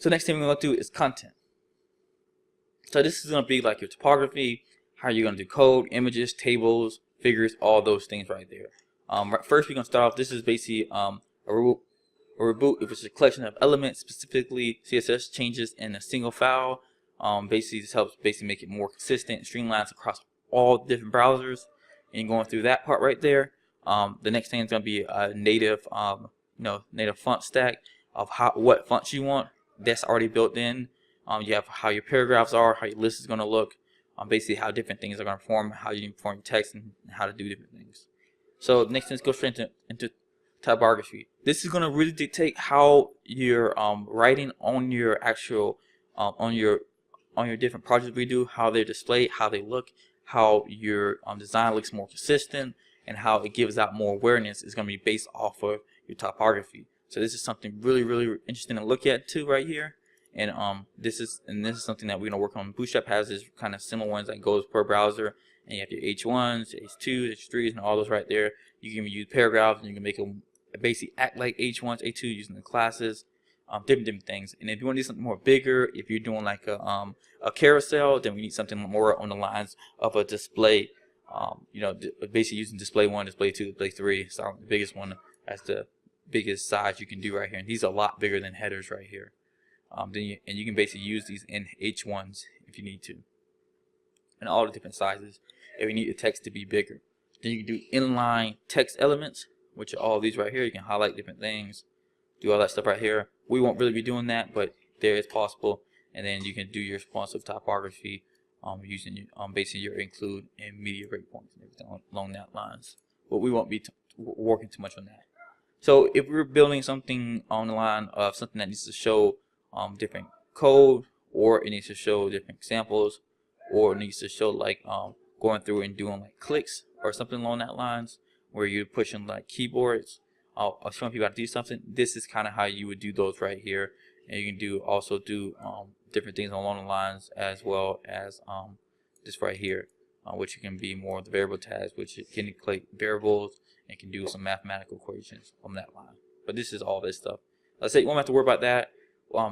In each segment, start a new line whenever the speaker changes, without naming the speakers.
So next thing we're going to do is content. So this is going to be like your typography, how you're going to do code, images, tables, figures, all those things right there. First we're going to start off, this is basically a reboot, if it's a collection of elements, specifically CSS changes in a single file. Basically this helps make it more consistent and streamlines across all different browsers. And going through that part right there. The next thing is going to be a native native font stack of what fonts you want. That's already built in. You have how your paragraphs are, how your list is going to look, basically how different things are going to form, how you form text, and how to do different things. So next thing is go straight into typography. This is going to really dictate how you're writing on your actual on your different projects we do, how they're displayed, how they look, how your design looks more consistent, and how it gives out more awareness is going to be based off of your typography. So this is something really interesting to look at too right here. And this is something that we're gonna work on. Bootstrap has this kind of similar ones that goes per browser, and you have your H1s, H2s, H3s, and all those right there. You can use paragraphs, and you can make them basically act like H1s, H2 using the classes, different things. And if you want to do something more bigger, if you're doing like a carousel, then we need something more on the lines of a display. Basically using display 1, display 2, display 3. Start with the biggest one as the biggest size you can do right here, and these are a lot bigger than headers right here. And you can basically use these in H1s if you need to, and all the different sizes if you need the text to be bigger. Then you can do inline text elements, which are all these right here. You can highlight different things, do all that stuff right here. We won't really be doing that, but there is possible. And then you can do your responsive typography using basically your include and media breakpoints and everything along that lines. But we won't be working too much on that. So if we're building something on the line of something that needs to show different code, or it needs to show different examples, or it needs to show like going through and doing like clicks or something along that lines, where you're pushing like keyboards, showing people how to do something. This is kind of how you would do those right here. And you can also do different things along the lines, as well as this right here, which can be more of the variable tags, which it can calculate variables and can do some mathematical equations on that line. But this is all this stuff. Let's say you won't have to worry about that.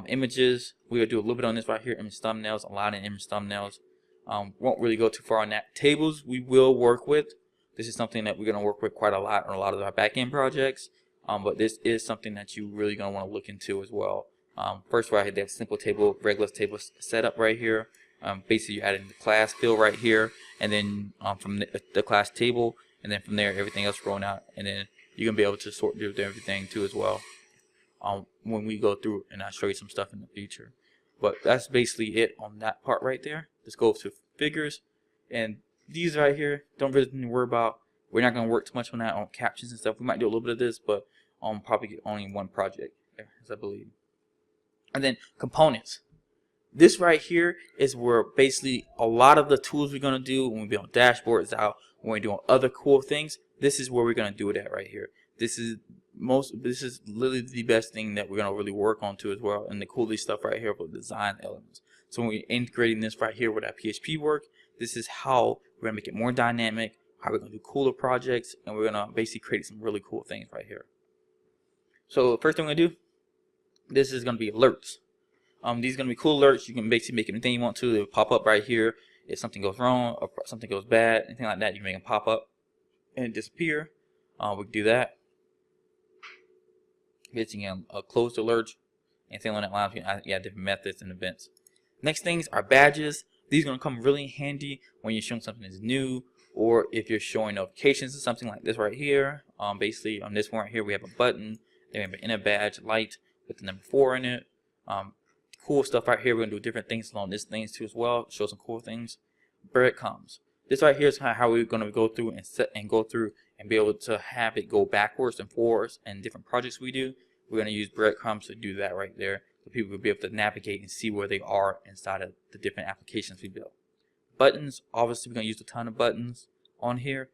Images, we will do a little bit on this right here. Image thumbnails, aligning image thumbnails. Won't really go too far on that. Tables we will work with. This is something that we're going to work with quite a lot on a lot of our back-end projects. But this is something that you really going to want to look into as well. First right here, they have simple table, regular table setup right here. Basically you're adding the class field right here, and then from the class table, and then from there everything else rolling out, and then you're going to be able to sort through everything too as well. When we go through, and I'll show you some stuff in the future. But that's basically it on that part right there. Let's go to figures, and these right here don't really need to worry about. We're not going to work too much on that, on captions and stuff. We might do a little bit of this, but probably get only one project, as I believe. And then components. This right here is where basically a lot of the tools we're going to do when we build dashboards out, when we're doing other cool things. This is where we're going to do it at right here. This is literally the best thing that we're going to really work on too as well, and the coolest stuff right here for design elements. So when we're integrating this right here with our PHP work, this is how we're going to make it more dynamic, how we're going to do cooler projects, and we're going to basically create some really cool things right here. So the first thing we're going to do, this is going to be alerts. These are going to be cool alerts. You can basically make anything you want to. They'll pop up right here. If something goes wrong or something goes bad, anything like that, you can make them pop up and disappear. We can do that. Basically, a closed alert, anything along that line. You can add different methods and events. Next things are badges. These are going to come really handy when you're showing something that's new, or if you're showing notifications or something like this right here. Basically, on this one right here, we have a button. Then we have an inner badge light with the number 4 in it. Cool stuff right here. We're going to do different things along this things too as well. Show some cool things. Breadcrumbs. This right here is kind of how we're going to go through and be able to have it go backwards and forwards in different projects we do. We're going to use breadcrumbs to do that right there, so people will be able to navigate and see where they are inside of the different applications we built. Buttons, obviously we're going to use a ton of buttons on here.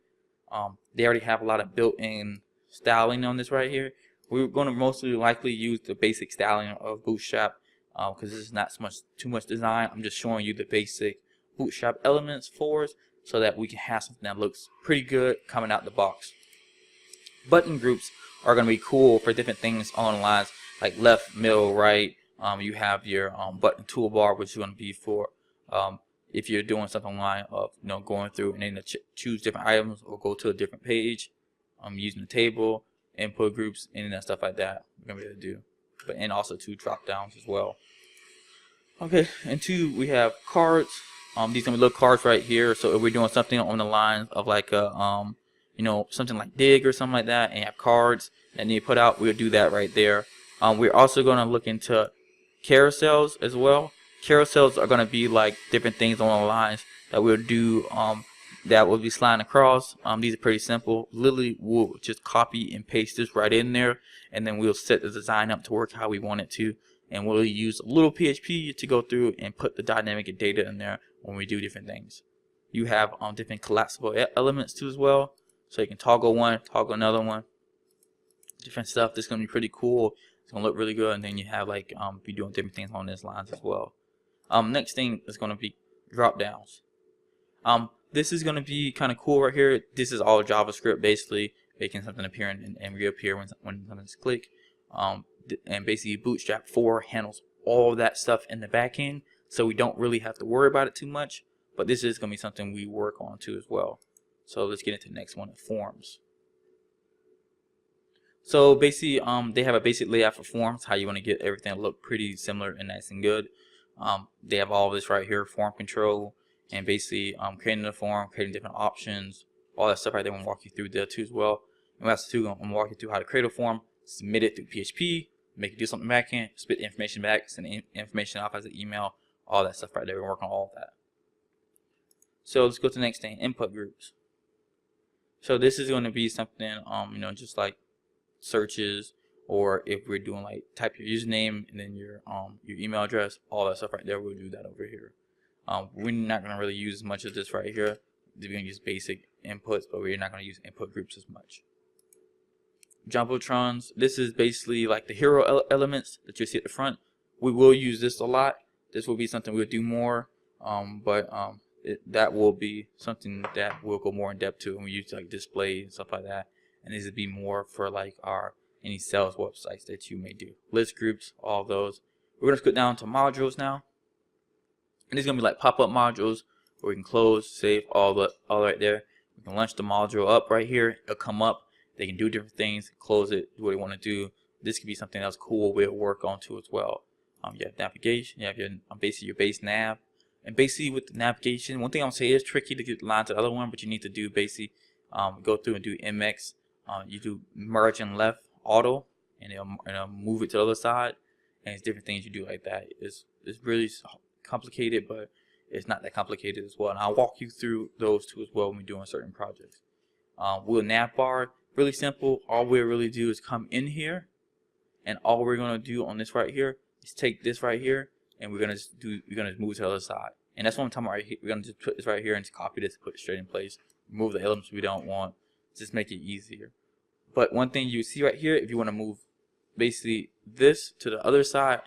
They already have a lot of built-in styling on this right here. We're going to mostly likely use the basic styling of Bootstrap because this is not too much design. I'm just showing you the basic Bootstrap elements for us, so that we can have something that looks pretty good coming out the box. Button groups are going to be cool for different things on the lines like left, middle, right, You have your button toolbar, which is going to be for if you're doing something online of going through and then choose different items or go to a different page, using the table, input groups, and stuff like that. We're gonna be able to do, and also 2 drop downs as well. Okay, and 2 we have cards. These gonna be little cards right here. So if we're doing something on the lines of like a something like dig or something like that, and you have cards that need to put out, we'll do that right there. We're also gonna look into carousels as well. Carousels are gonna be like different things on the lines that we'll do. That will be sliding across. These are pretty simple. Literally, we'll just copy and paste this right in there, and then we'll set the design up to work how we want it to. And we'll use a little PHP to go through and put the dynamic data in there when we do different things. You have different collapsible elements too as well, so you can toggle one, toggle another one, different stuff. This is gonna be pretty cool. It's gonna look really good, and then you have like be doing different things on these lines as well. Next thing is gonna be drop downs. This is gonna be kind of cool right here. This is all JavaScript, basically making something appear and reappear when something's clicked. And basically Bootstrap 4 handles all that stuff in the back end, so we don't really have to worry about it too much. But this is going to be something we work on too as well. So let's get into the next one, forms. So basically they have a basic layout for forms, how you want to get everything to look pretty similar and nice and good. They have all of this right here, form control, and basically creating the form, creating different options, all that stuff right there. I'm going to walk you through there too as well. And that's too, I'm going to walk you through how to create a form, submit it through PHP, make it do something back end, spit the information back, send the information off as an email, all that stuff right there. We're working on all of that. So let's go to the next thing, input groups. So this is going to be something, just like searches, or if we're doing like type your username and then your email address, all that stuff right there. We'll do that over here. We're not going to really use much of this right here. We're going to use basic inputs, but we're not going to use input groups as much. Jumbotrons, this is basically like the hero elements that you see at the front. We will use this a lot. This will be something we'll do more, that will be something that we'll go more in depth to when we use like display and stuff like that. And these would be more for like any sales websites that you may do. List groups, all those. We're gonna skip down to modules now, and these gonna be like pop-up modules where we can close, save, all right there. We can launch the module up right here. It'll come up. They can do different things, close it, do what they want to do. This could be something else cool we'll work on too as well. You have navigation, you have basically your base nav. And basically with the navigation, one thing I'll say is tricky to get line to the other one, but you need to do basically go through and do MX. You do merge and left auto, and it'll move it to the other side. And it's different things you do like that. It's really complicated, but it's not that complicated as well. And I'll walk you through those two as well when we're doing certain projects. We'll navbar. Really simple. All we really do is come in here, and all we're gonna do on this right here is take this right here, and we're gonna move it to the other side. And that's what I'm talking about right here. We're gonna just put this right here and just copy this, put it straight in place. Remove the elements we don't want. Just make it easier. But one thing you see right here, if you want to move basically this to the other side,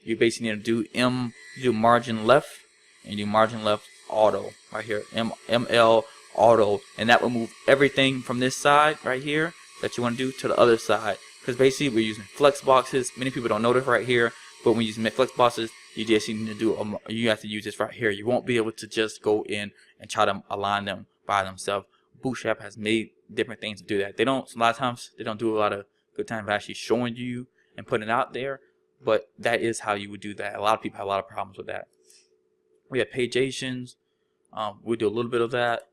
you basically need to do margin left, and you do margin left auto right here, ML auto, and that will move everything from this side right here that you want to do to the other side. Because basically we're using flexboxes. Many people don't know this right here, but when you use flexboxes, you just need to do you have to use this right here. You won't be able to just go in and try to align them by themselves. Bootstrap has made different things to do that. A lot of times they don't do a lot of good time of actually showing you and putting it out there, but that is how you would do that. A lot of people have a lot of problems with that. We have pageations. We'll do a little bit of that.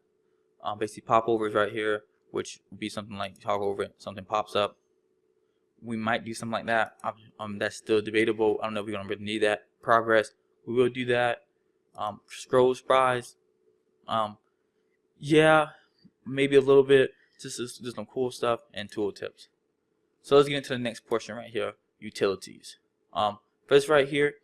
Basically popovers right here, which would be something like toggle over it, something pops up. We might do something like that. That's still debatable. I don't know if we're gonna really need that. Progress, we will do that. Scroll sprites, yeah, maybe a little bit. Just some cool stuff and tooltips. So let's get into the next portion right here, utilities. First right here,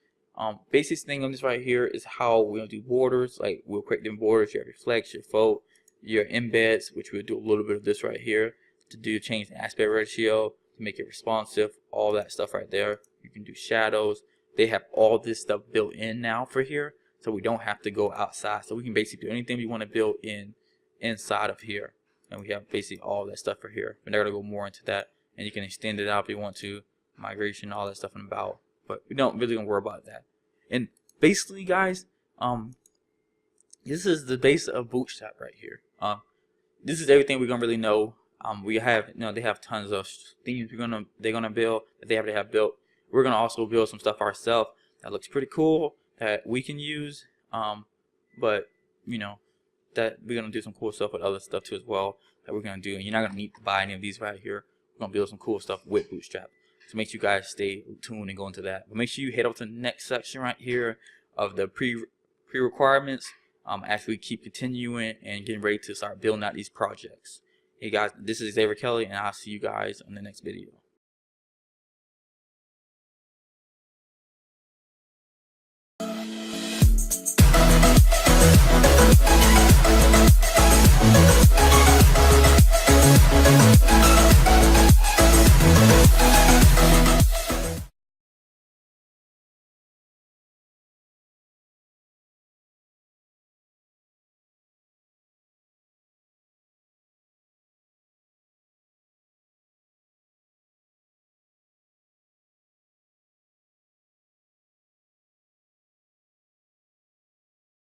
basic thing on this right here is how we're gonna do borders. Like we'll create them borders. You have your flex, your fold, your embeds, which we'll do a little bit of this right here to change the aspect ratio to make it responsive, all that stuff right there. You can do shadows. They have all this stuff built in now for here, so we don't have to go outside. So we can basically do anything we want to build inside of here, and we have basically all that stuff for here. We're not gonna go more into that, and you can extend it out if you want to, migration, all that stuff in about. but we don't really gonna worry about that. And basically, guys, this is the base of Bootstrap right here. This is everything we're gonna really know. We have, they have tons of themes they're gonna build that they already have built. We're gonna also build some stuff ourselves that looks pretty cool that we can use. But that we're gonna do some cool stuff with other stuff too as well that we're gonna do. And you're not gonna need to buy any of these right here. We're gonna build some cool stuff with Bootstrap. So make sure you guys stay tuned and go into that. But make sure you head up to the next section right here of the pre-requirements. As we keep continuing and getting ready to start building out these projects. Hey guys, this is Xavier Kelly, and I'll see you guys in the next video.